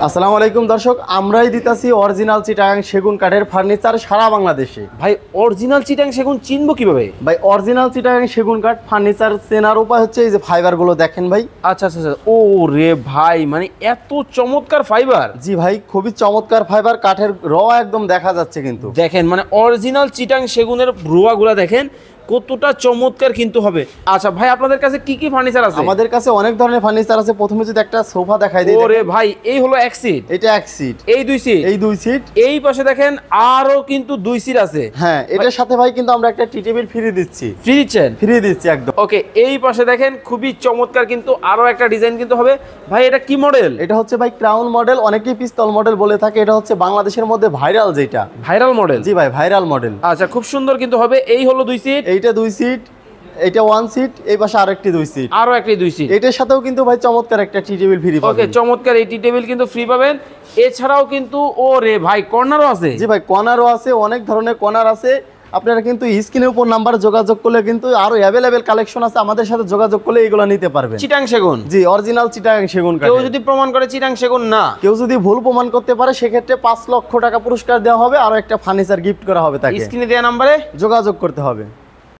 আসসালামু আলাইকুম দর্শক, আমরাই দিতাছি অরিজিনাল চিটাগাং সেগুন কাঠের ফার্নিচার সারা বাংলাদেশে। ভাই অরিজিনাল চিটাং সেগুন চিনবো কিভাবে? ভাই অরিজিনাল চিটাগাং সেগুন কাঠ ফার্নিচার চেনার উপায় হচ্ছে এই যে ফাইবার গুলো দেখেন ভাই। আচ্ছা আচ্ছা আচ্ছা, ও রে ভাই, মানে এত চমৎকার ফাইবার। জি ভাই, খুবই চমৎকার ফাইবার, কাঠের র একদম দেখা যাচ্ছে কিন্তু। দেখেন মানে অরিজিনাল চিটাং সেগুনের রোয়াগুলা দেখেন কতটা চমৎকার কিন্তু হবে। আচ্ছা ভাই, আপনাদের কাছে কি কি ফার্নিচার আছে? আমাদের কাছে অনেক ধরনের ফার্নিচার আছে। প্রথমে যদি একটা সোফা দেখাই দিই। ওরে ভাই, এই হলো এক সিট, এটা এক সিট, এই দুই সিট, এই দুই সিট, এই পাশে দেখেন আরো কিন্তু দুই সিট আছে। হ্যাঁ, এটার সাথে ভাই কিন্তু আমরা একটা টি টেবিল ফ্রি দিচ্ছি। ফ্রি দিচ্ছেন? ফ্রি দিচ্ছি একদম। ওকে, এই পাশে দেখেন খুবই চমৎকার কিন্তু আরো একটা ডিজাইন কিন্তু হবে। ভাই এটা কি মডেল? এটা হচ্ছে ভাই ক্রাউন মডেল, অনেকেই পিস্তল মডেল বলে থাকে। এটা হচ্ছে বাংলাদেশের মধ্যে ভাইরাল, যেটা ভাইরাল মডেল। জি ভাই, ভাইরাল মডেল। আচ্ছা, খুব সুন্দর কিন্তু হবে। এই হলো দুই সিট, এইটা দুই সিট, এইটা ওয়ান সিট, এই পাশে আরেকটি দুই সিট, আরো একটি দুই সিট। এটার সাথেও কিন্তু ভাই চমৎকার একটা টি টেবিল ফ্রি পাবেন। ওকে, চমৎকার এই টি টেবিল কিন্তু ফ্রি পাবেন। এছাড়াও কিন্তু ও রে ভাই কর্নারও আছে। জি ভাই, কর্নারও আছে, অনেক ধরনের কর্নার আছে। আপনারা কিন্তু স্ক্রিনের উপর নাম্বার যোগাযোগ করলে কিন্তু আরো অ্যাভেলেবেল কালেকশন আছে, আমাদের সাথে যোগাযোগ করলে এগুলো নিতে পারবেন। চিটাং সেগুন? জি, অরিজিনাল চিটাগাং সেগুন কাঠ। কেউ যদি প্রমাণ করে চিটাং সেগুন না, কেউ যদি ভুল প্রমাণ করতে পারে সেক্ষেত্রে 5 লক্ষ টাকা পুরস্কার দেওয়া হবে, আর একটা ফার্নিচার গিফট করা হবে। তাকে স্ক্রিনে দেওয়া নম্বরে যোগাযোগ করতে হবে।